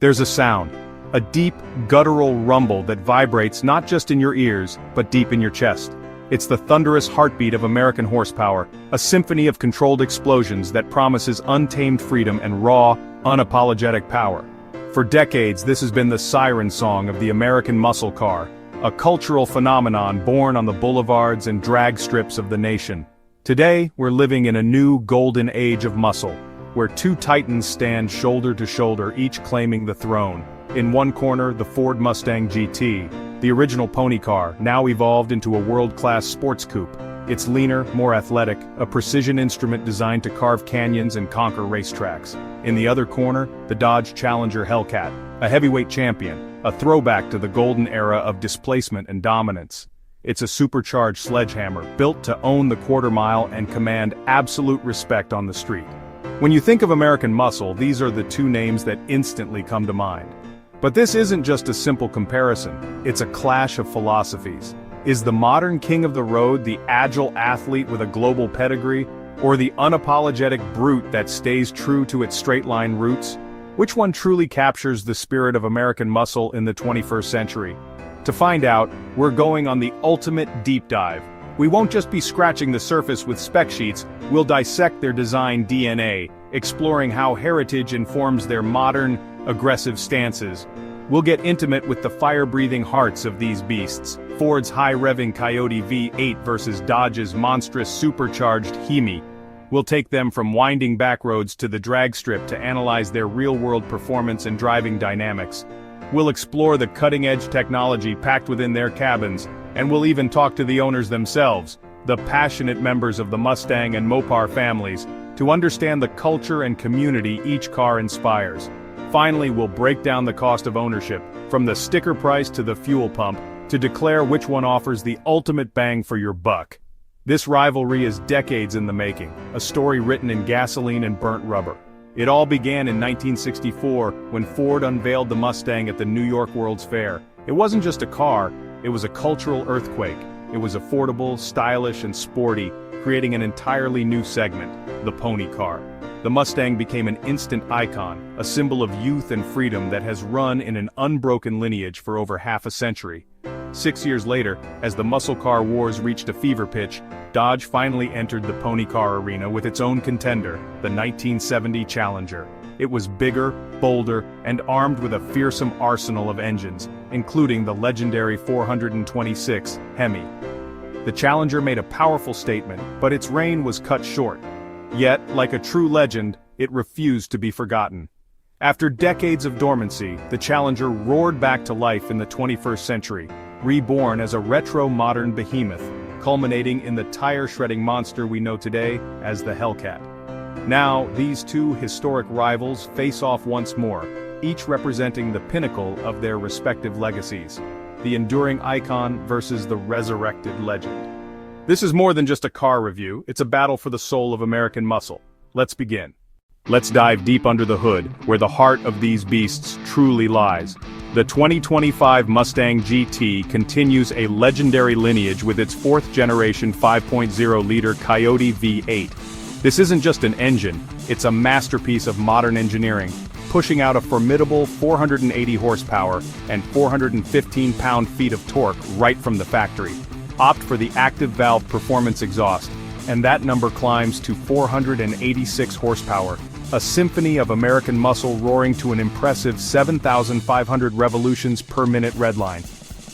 There's a sound, a deep, guttural rumble that vibrates not just in your ears, but deep in your chest. It's the thunderous heartbeat of American horsepower, a symphony of controlled explosions that promises untamed freedom and raw, unapologetic power. For decades, this has been the siren song of the American muscle car, a cultural phenomenon born on the boulevards and drag strips of the nation. Today, we're living in a new golden age of muscle, where two titans stand shoulder to shoulder, each claiming the throne. In one corner, the Ford Mustang GT, the original pony car, now evolved into a world-class sports coupe. It's leaner, more athletic, a precision instrument designed to carve canyons and conquer racetracks. In the other corner, the Dodge Challenger Hellcat, a heavyweight champion, a throwback to the golden era of displacement and dominance. It's a supercharged sledgehammer, built to own the quarter mile and command absolute respect on the street. When you think of American muscle, these are the two names that instantly come to mind. But this isn't just a simple comparison, it's a clash of philosophies. Is the modern king of the road the agile athlete with a global pedigree, or the unapologetic brute that stays true to its straight-line roots? Which one truly captures the spirit of American muscle in the 21st century? To find out, we're going on the ultimate deep dive. We won't just be scratching the surface with spec sheets, we'll dissect their design DNA, exploring how heritage informs their modern, aggressive stances. We'll get intimate with the fire-breathing hearts of these beasts, Ford's high-revving Coyote V8 versus Dodge's monstrous supercharged HEMI. We'll take them from winding backroads to the drag strip to analyze their real-world performance and driving dynamics. We'll explore the cutting-edge technology packed within their cabins, and we'll even talk to the owners themselves, the passionate members of the Mustang and Mopar families, to understand the culture and community each car inspires. Finally, we'll break down the cost of ownership, from the sticker price to the fuel pump, to declare which one offers the ultimate bang for your buck. This rivalry is decades in the making, a story written in gasoline and burnt rubber. It all began in 1964, when Ford unveiled the Mustang at the New York World's Fair. It wasn't just a car, it was a cultural earthquake. It was affordable, stylish, and sporty, creating an entirely new segment, the pony car. The Mustang became an instant icon, a symbol of youth and freedom that has run in an unbroken lineage for over half a century. 6 years later, as the muscle car wars reached a fever pitch, Dodge finally entered the pony car arena with its own contender, the 1970 Challenger. It was bigger, bolder, and armed with a fearsome arsenal of engines, including the legendary 426 HEMI. The Challenger made a powerful statement, but its reign was cut short. Yet, like a true legend, it refused to be forgotten. After decades of dormancy, the Challenger roared back to life in the 21st century, reborn as a retro-modern behemoth, culminating in the tire-shredding monster we know today as the Hellcat. Now, these two historic rivals face off once more, each representing the pinnacle of their respective legacies. The enduring icon versus the resurrected legend. This is more than just a car review, it's a battle for the soul of American muscle. Let's begin. Let's dive deep under the hood, where the heart of these beasts truly lies. The 2025 Mustang GT continues a legendary lineage with its fourth-generation 5.0-liter Coyote V8. This isn't just an engine, it's a masterpiece of modern engineering, pushing out a formidable 480 horsepower and 415 pound-feet of torque right from the factory. Opt for the active valve performance exhaust, and that number climbs to 486 horsepower, a symphony of American muscle roaring to an impressive 7,500 revolutions per minute redline.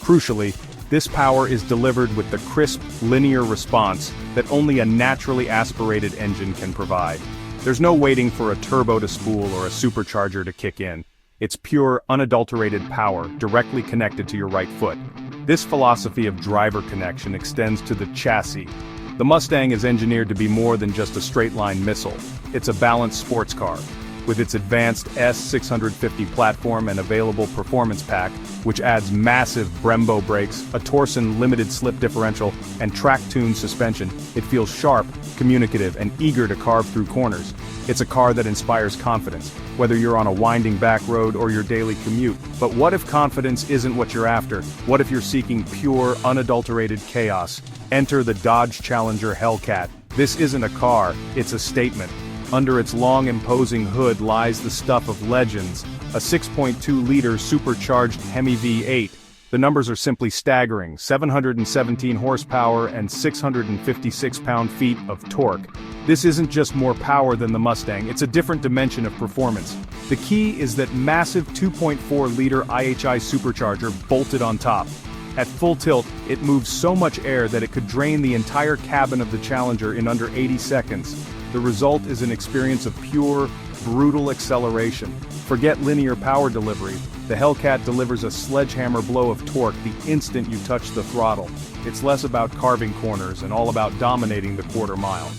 Crucially, this power is delivered with the crisp, linear response that only a naturally aspirated engine can provide. There's no waiting for a turbo to spool or a supercharger to kick in. It's pure, unadulterated power directly connected to your right foot. This philosophy of driver connection extends to the chassis. The Mustang is engineered to be more than just a straight-line missile. It's a balanced sports car. With its advanced S650 platform and available performance pack, which adds massive Brembo brakes, a Torsen limited slip differential, and track-tuned suspension, it feels sharp, communicative, and eager to carve through corners. It's a car that inspires confidence, whether you're on a winding back road or your daily commute. But what if confidence isn't what you're after? What if you're seeking pure, unadulterated chaos? Enter the Dodge Challenger Hellcat. This isn't a car, it's a statement. Under its long imposing hood lies the stuff of legends, a 6.2-liter supercharged HEMI V8. The numbers are simply staggering: 717 horsepower and 656 pound-feet of torque. This isn't just more power than the Mustang, it's a different dimension of performance. The key is that massive 2.4-liter IHI supercharger bolted on top. At full tilt, it moves so much air that it could drain the entire cabin of the Challenger in under 80 seconds. The result is an experience of pure, brutal acceleration. Forget linear power delivery. The Hellcat delivers a sledgehammer blow of torque the instant you touch the throttle. It's less about carving corners and all about dominating the quarter mile.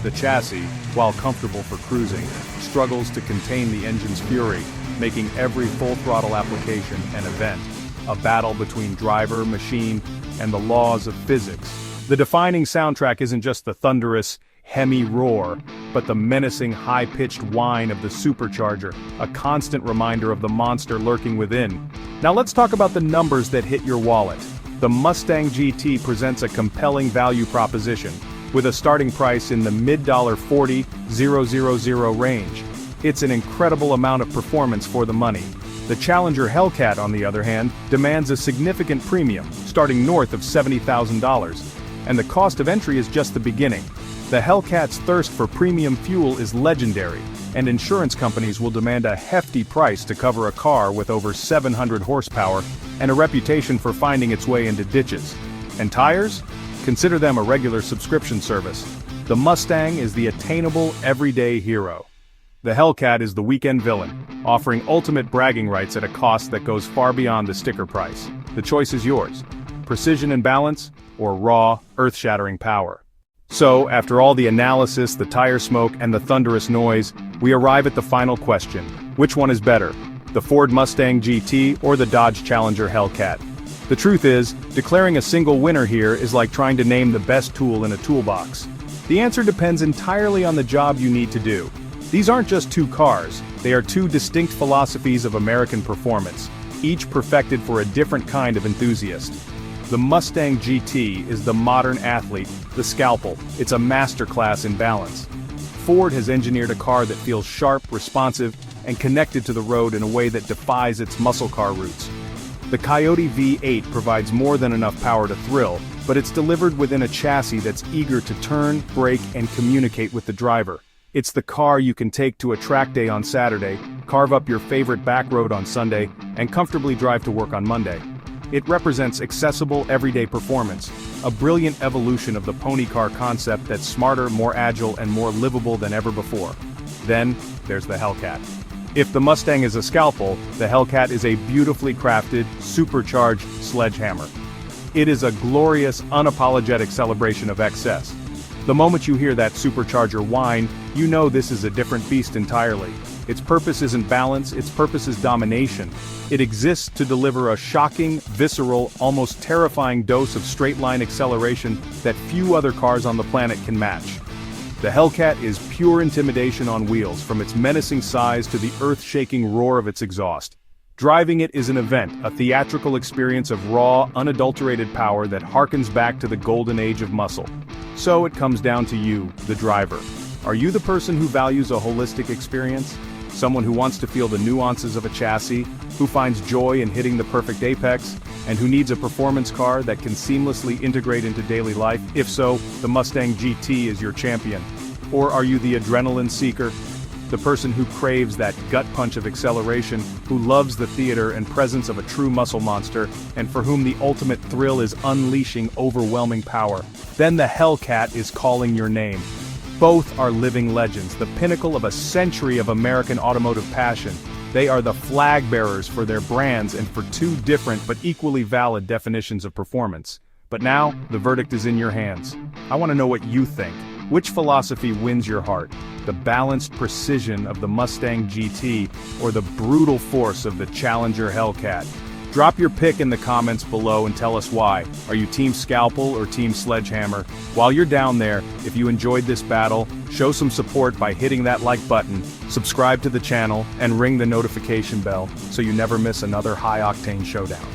The chassis, while comfortable for cruising, struggles to contain the engine's fury, making every full throttle application an event, a battle between driver, machine, and the laws of physics. The defining soundtrack isn't just the thunderous HEMI roar, but the menacing high-pitched whine of the supercharger, a constant reminder of the monster lurking within. Now let's talk about the numbers that hit your wallet. The Mustang GT presents a compelling value proposition, with a starting price in the mid-$40,000 range. It's an incredible amount of performance for the money. The Challenger Hellcat, on the other hand, demands a significant premium, starting north of $70,000. And the cost of entry is just the beginning. The Hellcat's thirst for premium fuel is legendary, and insurance companies will demand a hefty price to cover a car with over 700 horsepower and a reputation for finding its way into ditches. And tires? Consider them a regular subscription service. The Mustang is the attainable, everyday hero. The Hellcat is the weekend villain, offering ultimate bragging rights at a cost that goes far beyond the sticker price. The choice is yours: precision and balance, or raw, earth-shattering power. So, after all the analysis, the tire smoke, and the thunderous noise, we arrive at the final question: which one is better, the Ford Mustang GT or the Dodge Challenger Hellcat? The truth is, declaring a single winner here is like trying to name the best tool in a toolbox. The answer depends entirely on the job you need to do. These aren't just two cars, they are two distinct philosophies of American performance, each perfected for a different kind of enthusiast. The Mustang GT is the modern athlete, the scalpel. It's a masterclass in balance. Ford has engineered a car that feels sharp, responsive, and connected to the road in a way that defies its muscle car roots. The Coyote V8 provides more than enough power to thrill, but it's delivered within a chassis that's eager to turn, brake, and communicate with the driver. It's the car you can take to a track day on Saturday, carve up your favorite back road on Sunday, and comfortably drive to work on Monday. It represents accessible, everyday performance, a brilliant evolution of the pony car concept that's smarter, more agile, and more livable than ever before. Then, there's the Hellcat. If the Mustang is a scalpel, the Hellcat is a beautifully crafted, supercharged sledgehammer. It is a glorious, unapologetic celebration of excess. The moment you hear that supercharger whine, you know this is a different beast entirely. Its purpose isn't balance, its purpose is domination. It exists to deliver a shocking, visceral, almost terrifying dose of straight-line acceleration that few other cars on the planet can match. The Hellcat is pure intimidation on wheels, from its menacing size to the earth-shaking roar of its exhaust. Driving it is an event, a theatrical experience of raw, unadulterated power that harkens back to the golden age of muscle. So it comes down to you, the driver. Are you the person who values a holistic experience? Someone who wants to feel the nuances of a chassis, who finds joy in hitting the perfect apex, and who needs a performance car that can seamlessly integrate into daily life? If so, the Mustang GT is your champion. Or are you the adrenaline seeker? The person who craves that gut punch of acceleration, who loves the theater and presence of a true muscle monster, and for whom the ultimate thrill is unleashing overwhelming power? Then the Hellcat is calling your name. Both are living legends, the pinnacle of a century of American automotive passion. They are the flag bearers for their brands and for two different but equally valid definitions of performance. But now, the verdict is in your hands. I want to know what you think. Which philosophy wins your heart? The balanced precision of the Mustang GT or the brutal force of the Challenger Hellcat? Drop your pick in the comments below and tell us why. Are you Team Scalpel or Team Sledgehammer? While you're down there, if you enjoyed this battle, show some support by hitting that like button, subscribe to the channel, and ring the notification bell so you never miss another high-octane showdown.